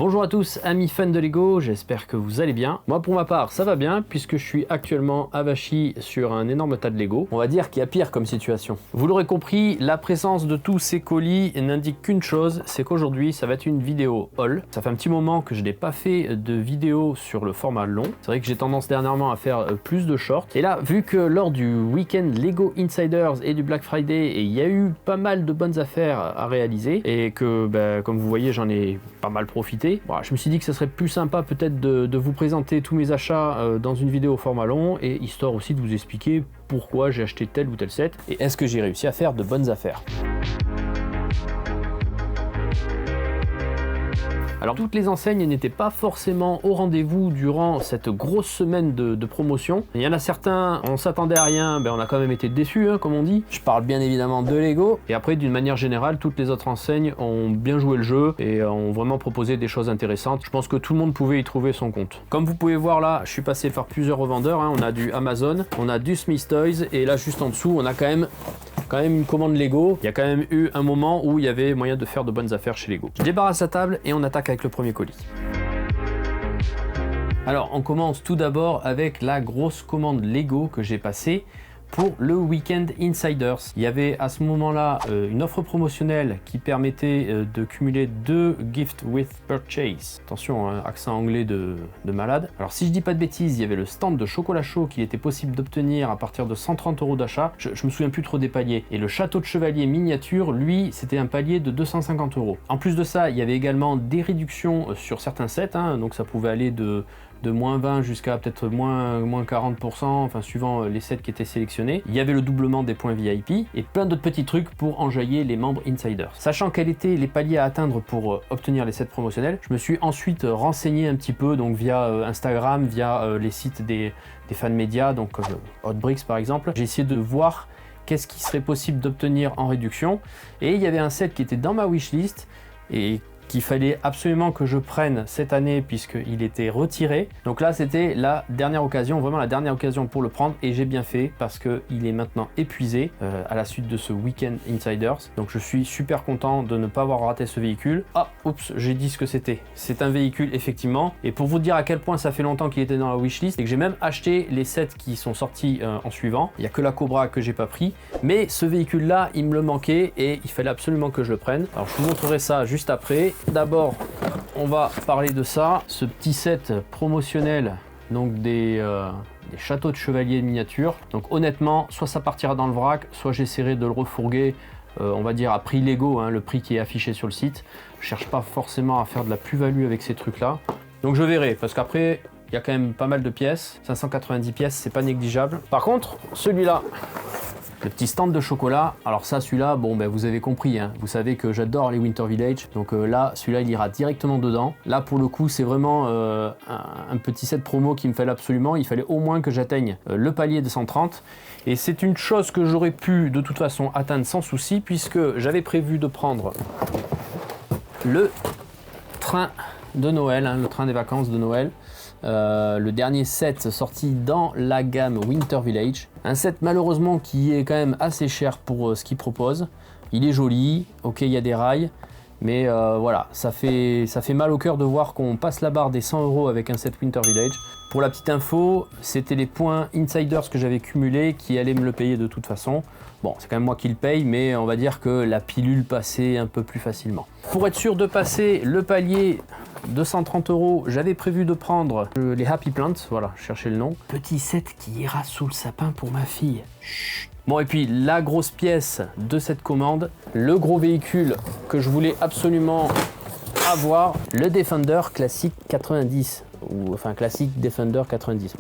Bonjour à tous amis fans de Lego, j'espère que vous allez bien. Moi pour ma part ça va bien puisque je suis actuellement avachi sur un énorme tas de Lego. On va dire qu'il y a pire comme situation. Vous l'aurez compris, la présence de tous ces colis n'indique qu'une chose, c'est qu'aujourd'hui ça va être une vidéo haul. Ça fait un petit moment que je n'ai pas fait de vidéo sur le format long. C'est vrai que j'ai tendance dernièrement à faire plus de shorts. Et là, vu que lors du week-end Lego Insiders et du Black Friday, il y a eu pas mal de bonnes affaires à réaliser et que comme vous voyez j'en ai pas mal profité. Voilà, je me suis dit que ce serait plus sympa peut-être de vous présenter tous mes achats dans une vidéo au format long et histoire aussi de vous expliquer pourquoi j'ai acheté tel ou tel set et est-ce que j'ai réussi à faire de bonnes affaires. Alors toutes les enseignes n'étaient pas forcément au rendez-vous durant cette grosse semaine de promotion. Il y en a certains, on s'attendait à rien, on a quand même été déçus comme on dit. Je parle bien évidemment de Lego. Et après d'une manière générale, toutes les autres enseignes ont bien joué le jeu et ont vraiment proposé des choses intéressantes. Je pense que tout le monde pouvait y trouver son compte. Comme vous pouvez voir là, je suis passé par plusieurs revendeurs. On a du Amazon, on a du Smith Toys et là juste en dessous on a quand même une commande Lego. Il y a quand même eu un moment où il y avait moyen de faire de bonnes affaires chez Lego. Je débarrasse la table et on attaque avec le premier colis. Alors on commence tout d'abord avec la grosse commande Lego que j'ai passée pour le Weekend Insiders. Il y avait à ce moment-là une offre promotionnelle qui permettait de cumuler 2 gift with purchase. Attention, accent anglais de malade. Alors si je dis pas de bêtises, il y avait le stand de chocolat chaud qu'il était possible d'obtenir à partir de 130 € d'achat. Je me souviens plus trop des paliers. Et le château de chevalier miniature, lui, c'était un palier de 250 €. En plus de ça, il y avait également des réductions sur certains sets, donc ça pouvait aller de moins 20 jusqu'à peut-être moins 40%, enfin suivant les sets qui étaient sélectionnés. Il y avait le doublement des points VIP et plein d'autres petits trucs pour enjailler les membres Insiders. Sachant quels étaient les paliers à atteindre pour obtenir les sets promotionnels, je me suis ensuite renseigné un petit peu donc via Instagram, via les sites des fans médias, donc Hotbricks par exemple. J'ai essayé de voir qu'est-ce qui serait possible d'obtenir en réduction et il y avait un set qui était dans ma wishlist et qu'il fallait absolument que je prenne cette année puisqu'il était retiré. Donc là c'était la dernière occasion, vraiment la dernière occasion pour le prendre et j'ai bien fait parce qu'il est maintenant épuisé à la suite de ce Weekend Insiders. Donc je suis super content de ne pas avoir raté ce véhicule. Ah, oups, j'ai dit ce que c'était. C'est un véhicule effectivement et pour vous dire à quel point ça fait longtemps qu'il était dans la wishlist et que j'ai même acheté les sets qui sont sortis en suivant. Il n'y a que la Cobra que j'ai pas pris mais ce véhicule là il me le manquait et il fallait absolument que je le prenne. Alors je vous montrerai ça juste après. D'abord, on va parler de ça, ce petit set promotionnel, donc des châteaux de chevalier miniature. Donc honnêtement, soit ça partira dans le vrac, soit j'essaierai de le refourguer, on va dire à prix Lego, le prix qui est affiché sur le site. Je cherche pas forcément à faire de la plus-value avec ces trucs-là. Donc je verrai, parce qu'après, il y a quand même pas mal de pièces. 590 pièces, c'est pas négligeable. Par contre, celui-là, le petit stand de chocolat, alors ça, celui-là, vous avez compris, vous savez que j'adore les Winter Village, donc là, celui-là, il ira directement dedans. Là, pour le coup, c'est vraiment un petit set promo qu'il me fallait absolument, il fallait au moins que j'atteigne le palier de 130, et c'est une chose que j'aurais pu, de toute façon, atteindre sans souci, puisque j'avais prévu de prendre le train de Noël, le train des vacances de Noël, le dernier set sorti dans la gamme Winter Village. Un set malheureusement qui est quand même assez cher pour ce qu'il propose. Il est joli, ok il y a des rails, mais voilà, ça fait mal au cœur de voir qu'on passe la barre des 100 € avec un set Winter Village. Pour la petite info, c'était les points Insiders que j'avais cumulés qui allaient me le payer de toute façon. Bon, c'est quand même moi qui le paye, mais on va dire que la pilule passait un peu plus facilement. Pour être sûr de passer le palier de 130 €, j'avais prévu de prendre les Happy Plants, voilà, je cherchais le nom. Petit set qui ira sous le sapin pour ma fille. Chut. Bon, et puis la grosse pièce de cette commande, le gros véhicule que je voulais absolument avoir, le Defender Classic 90. Ou enfin classique Defender 90,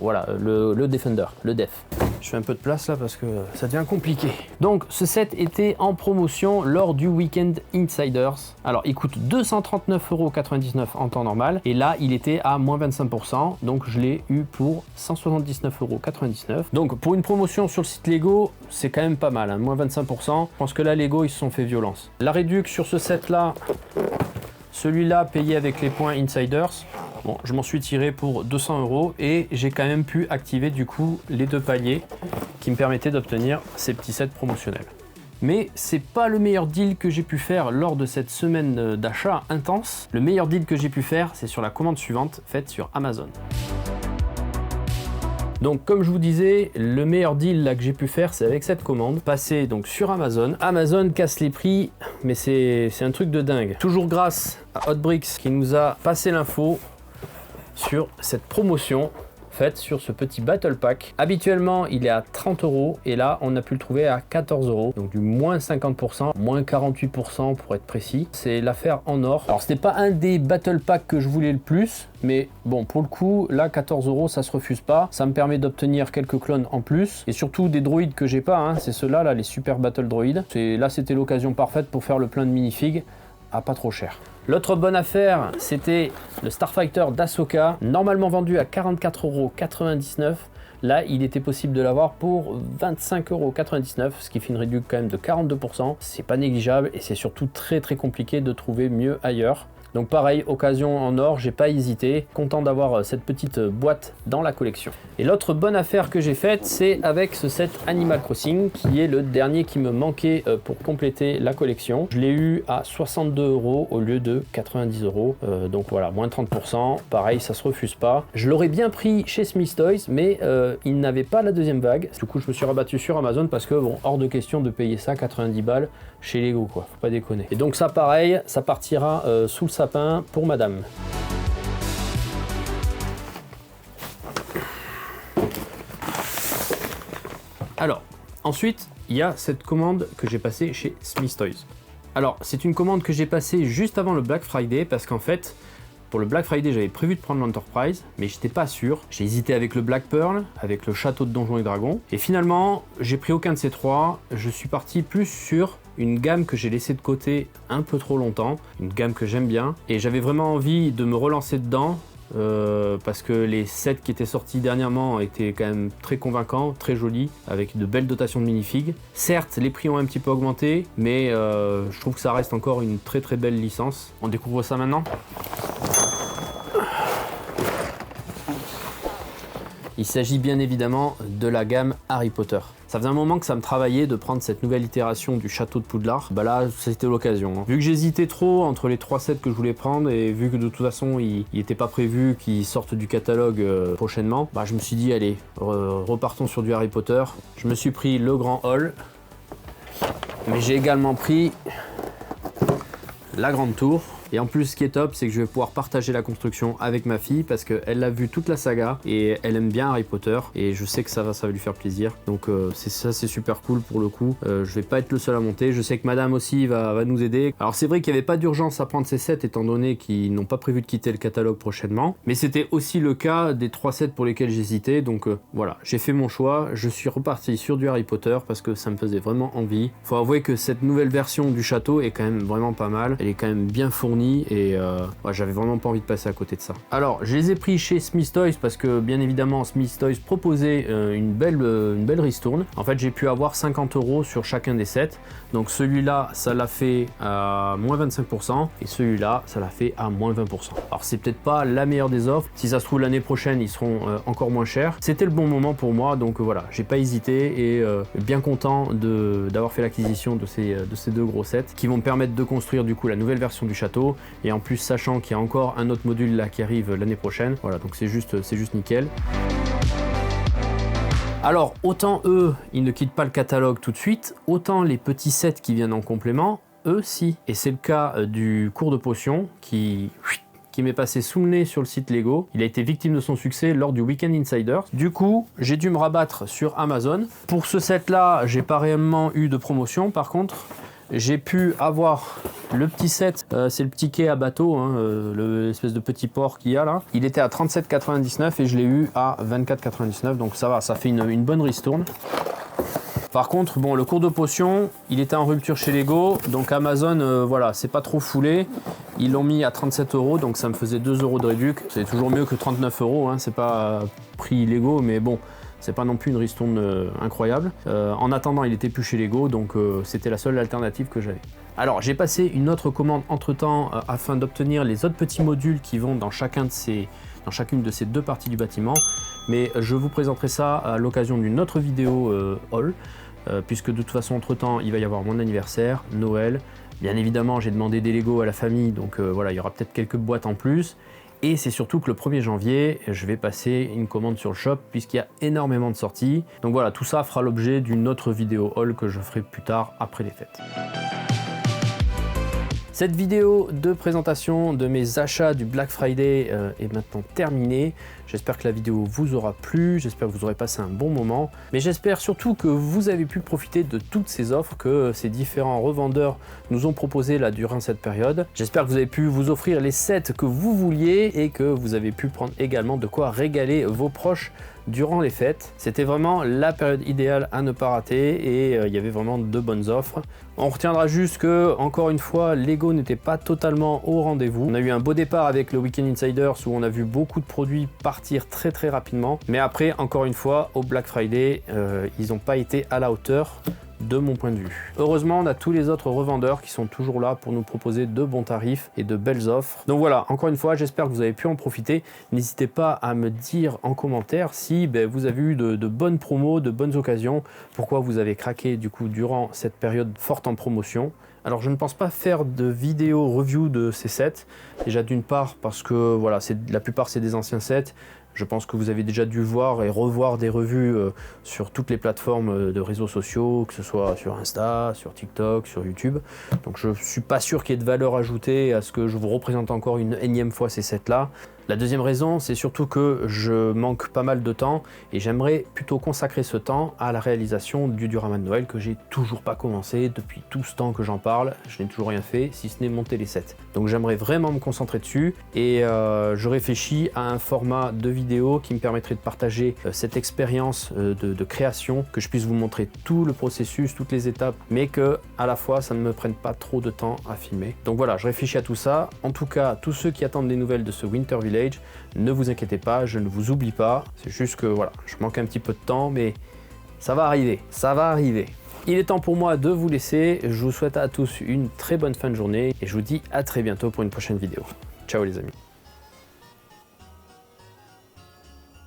voilà, le Defender, le Def. Je fais un peu de place là parce que ça devient compliqué. Donc ce set était en promotion lors du Weekend Insiders. Alors il coûte 239,99 € en temps normal et là il était à moins 25%, donc je l'ai eu pour 179,99 €. Donc pour une promotion sur le site Lego, c'est quand même pas mal, moins 25%. Je pense que là Lego ils se sont fait violence. La réduction sur ce set là, celui-là payé avec les points Insiders. Bon, je m'en suis tiré pour 200 € et j'ai quand même pu activer du coup les 2 paliers qui me permettaient d'obtenir ces petits sets promotionnels. Mais c'est pas le meilleur deal que j'ai pu faire lors de cette semaine d'achat intense. Le meilleur deal que j'ai pu faire, c'est sur la commande suivante, faite sur Amazon. Donc comme je vous disais, le meilleur deal là que j'ai pu faire, c'est avec cette commande, passée donc sur Amazon. Amazon casse les prix, mais c'est un truc de dingue. Toujours grâce à Hotbricks qui nous a passé l'info sur cette promotion faite sur ce petit Battle Pack. Habituellement, il est à 30 € et là, on a pu le trouver à 14 €. Donc du moins 50%, moins 48% pour être précis. C'est l'affaire en or. Alors, c'était pas un des Battle Packs que je voulais le plus, mais bon, pour le coup, là, 14 €, ça se refuse pas. Ça me permet d'obtenir quelques clones en plus et surtout des droïdes que j'ai pas. Hein. C'est ceux-là, là, les Super Battle Droids. Là, c'était l'occasion parfaite pour faire le plein de minifigs à pas trop cher. L'autre bonne affaire, c'était le Starfighter d'Ahsoka, normalement vendu à 44,99 €. Là, il était possible de l'avoir pour 25,99 €, ce qui fait une réduction quand même de 42%. C'est pas négligeable et c'est surtout très compliqué de trouver mieux ailleurs. Donc pareil, occasion en or, j'ai pas hésité, content d'avoir cette petite boîte dans la collection. Et l'autre bonne affaire que j'ai faite, c'est avec ce set Animal Crossing, qui est le dernier qui me manquait pour compléter la collection. Je l'ai eu à 62 € au lieu de 90 €, donc voilà, moins 30%, pareil, ça se refuse pas. Je l'aurais bien pris chez Smith Toys, mais il n'avait pas la deuxième vague. Du coup, je me suis rabattu sur Amazon parce que bon, hors de question de payer ça 90 balles chez Lego, quoi, faut pas déconner. Et donc ça, pareil, ça partira sous le sapin pour madame. Alors, ensuite, il y a cette commande que j'ai passée chez Smith Toys. Alors, c'est une commande que j'ai passée juste avant le Black Friday parce qu'en fait, pour le Black Friday, j'avais prévu de prendre l'Enterprise, mais j'étais pas sûr. J'ai hésité avec le Black Pearl, avec le château de Donjons et Dragons, et finalement, j'ai pris aucun de ces trois. Je suis parti plus sur une gamme que j'ai laissée de côté un peu trop longtemps, une gamme que j'aime bien, et j'avais vraiment envie de me relancer dedans, parce que les sets qui étaient sortis dernièrement étaient quand même très convaincants, très jolis, avec de belles dotations de minifigs. Certes, les prix ont un petit peu augmenté, mais je trouve que ça reste encore une très belle licence. On découvre ça maintenant. Il s'agit bien évidemment de la gamme Harry Potter. Ça faisait un moment que ça me travaillait de prendre cette nouvelle itération du château de Poudlard. Bah là, c'était l'occasion. Vu que j'hésitais trop entre les trois sets que je voulais prendre et vu que de toute façon, il n'était pas prévu qu'ils sortent du catalogue prochainement, bah je me suis dit, allez, repartons sur du Harry Potter. Je me suis pris le grand hall, mais j'ai également pris la grande tour. Et en plus, ce qui est top, c'est que je vais pouvoir partager la construction avec ma fille parce qu'elle a vu toute la saga et elle aime bien Harry Potter et je sais que ça va lui faire plaisir. Donc c'est super cool pour le coup. Je vais pas être le seul à monter. Je sais que madame aussi va nous aider. Alors c'est vrai qu'il n'y avait pas d'urgence à prendre ces sets étant donné qu'ils n'ont pas prévu de quitter le catalogue prochainement. Mais c'était aussi le cas des trois sets pour lesquels j'hésitais. Donc voilà, j'ai fait mon choix. Je suis reparti sur du Harry Potter parce que ça me faisait vraiment envie. Faut avouer que cette nouvelle version du château est quand même vraiment pas mal. Elle est quand même bien fournie. Et ouais, j'avais vraiment pas envie de passer à côté de ça. Alors je les ai pris chez Smith Toys parce que bien évidemment Smith Toys proposait une belle ristourne. En fait j'ai pu avoir 50 € sur chacun des sets. Donc celui-là ça l'a fait à moins 25% et celui-là ça l'a fait à moins 20%. Alors c'est peut-être pas la meilleure des offres. Si ça se trouve l'année prochaine ils seront encore moins chers. C'était le bon moment pour moi donc voilà, j'ai pas hésité et bien content d'avoir fait l'acquisition de ces deux gros sets qui vont me permettre de construire du coup la nouvelle version du château. Et en plus sachant qu'il y a encore un autre module là qui arrive l'année prochaine, voilà, donc c'est juste nickel. Alors autant eux ils ne quittent pas le catalogue tout de suite, autant les petits sets qui viennent en complément, eux si. Et c'est le cas du cours de potions qui m'est passé sous le nez sur le site Lego. Il a été victime de son succès lors du Weekend Insiders. Du coup, j'ai dû me rabattre sur Amazon. Pour ce set là, j'ai pas réellement eu de promotion. Par contre, j'ai pu avoir le petit set, c'est le petit quai à bateau, hein, l'espèce de petit port qu'il y a là. Il était à 37,99 et je l'ai eu à 24,99, donc ça va, ça fait une bonne ristourne. Par contre, bon, le cours de potion, il était en rupture chez Lego, donc Amazon, voilà, c'est pas trop foulé. Ils l'ont mis à 37 €, donc ça me faisait 2 € de réduc. C'est toujours mieux que 39 €, hein, c'est pas prix Lego, mais bon. C'est pas non plus une ristourne incroyable. En attendant, il était plus chez Lego, donc c'était la seule alternative que j'avais. Alors, j'ai passé une autre commande entre-temps afin d'obtenir les autres petits modules qui vont dans chacune de ces deux parties du bâtiment. Mais je vous présenterai ça à l'occasion d'une autre vidéo haul. puisque de toute façon entre temps il va y avoir mon anniversaire, Noël. Bien évidemment j'ai demandé des Lego à la famille, donc voilà, il y aura peut-être quelques boîtes en plus. Et c'est surtout que le 1er janvier, je vais passer une commande sur le shop puisqu'il y a énormément de sorties. Donc voilà, tout ça fera l'objet d'une autre vidéo haul que je ferai plus tard après les fêtes. Cette vidéo de présentation de mes achats du Black Friday est maintenant terminée. J'espère que la vidéo vous aura plu, j'espère que vous aurez passé un bon moment. Mais j'espère surtout que vous avez pu profiter de toutes ces offres que ces différents revendeurs nous ont proposées là durant cette période. J'espère que vous avez pu vous offrir les sets que vous vouliez et que vous avez pu prendre également de quoi régaler vos proches durant les fêtes. C'était vraiment la période idéale à ne pas rater et il y avait vraiment de bonnes offres. On retiendra juste que, encore une fois, Lego n'était pas totalement au rendez-vous. On a eu un beau départ avec le Weekend Insiders où on a vu beaucoup de produits partir très rapidement. Mais après, encore une fois, au Black Friday, ils n'ont pas été à la hauteur de mon point de vue. Heureusement, on a tous les autres revendeurs qui sont toujours là pour nous proposer de bons tarifs et de belles offres. Donc voilà, encore une fois, j'espère que vous avez pu en profiter. N'hésitez pas à me dire en commentaire si vous avez eu de bonnes promos, de bonnes occasions, pourquoi vous avez craqué du coup durant cette période forte en promotion. Alors je ne pense pas faire de vidéo review de ces sets, déjà d'une part parce que voilà, la plupart c'est des anciens sets. Je pense que vous avez déjà dû voir et revoir des revues sur toutes les plateformes de réseaux sociaux, que ce soit sur Insta, sur TikTok, sur YouTube. Donc je ne suis pas sûr qu'il y ait de valeur ajoutée à ce que je vous représente encore une énième fois ces sets-là. La deuxième raison, c'est surtout que je manque pas mal de temps et j'aimerais plutôt consacrer ce temps à la réalisation du diorama de Noël que j'ai toujours pas commencé depuis tout ce temps que j'en parle. Je n'ai toujours rien fait, si ce n'est monter les sets. Donc j'aimerais vraiment me concentrer dessus et je réfléchis à un format de vidéo qui me permettrait de partager cette expérience de création, que je puisse vous montrer tout le processus, toutes les étapes, mais que à la fois ça ne me prenne pas trop de temps à filmer. Donc voilà, je réfléchis à tout ça. En tout cas, tous ceux qui attendent des nouvelles de ce Winter Village, ne vous inquiétez pas, je ne vous oublie pas. C'est juste que voilà, je manque un petit peu de temps, mais ça va arriver, ça va arriver. Il est temps pour moi de vous laisser. Je vous souhaite à tous une très bonne fin de journée et je vous dis à très bientôt pour une prochaine vidéo. Ciao les amis.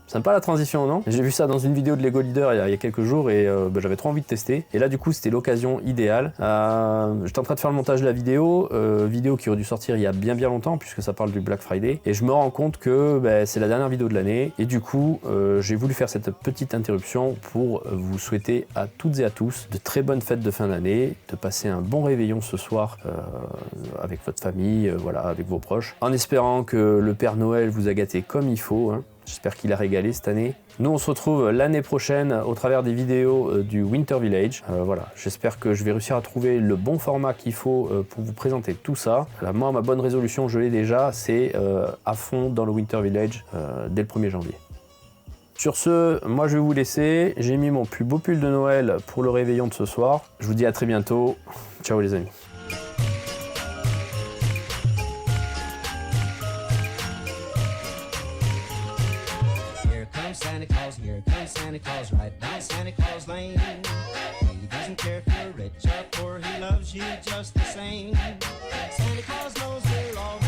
Sympa la transition, non? J'ai vu ça dans une vidéo de Lego Leader il y a quelques jours et j'avais trop envie de tester. Et là du coup c'était l'occasion idéale. J'étais en train de faire le montage de la vidéo, vidéo qui aurait dû sortir il y a bien longtemps puisque ça parle du Black Friday. Et je me rends compte que c'est la dernière vidéo de l'année. Et du coup j'ai voulu faire cette petite interruption pour vous souhaiter à toutes et à tous de très bonnes fêtes de fin d'année, de passer un bon réveillon ce soir avec votre famille, voilà, avec vos proches. En espérant que le Père Noël vous a gâté comme il faut, hein. J'espère qu'il a régalé cette année. Nous, on se retrouve l'année prochaine au travers des vidéos du Winter Village. Voilà, j'espère que je vais réussir à trouver le bon format qu'il faut pour vous présenter tout ça. Alors, moi, ma bonne résolution, je l'ai déjà, c'est à fond dans le Winter Village dès le 1er janvier. Sur ce, moi je vais vous laisser. J'ai mis mon plus beau pull de Noël pour le réveillon de ce soir. Je vous dis à très bientôt. Ciao les amis. Here comes Santa Claus, right down Santa Claus Lane. He doesn't care if you're rich or poor, he loves you just the same.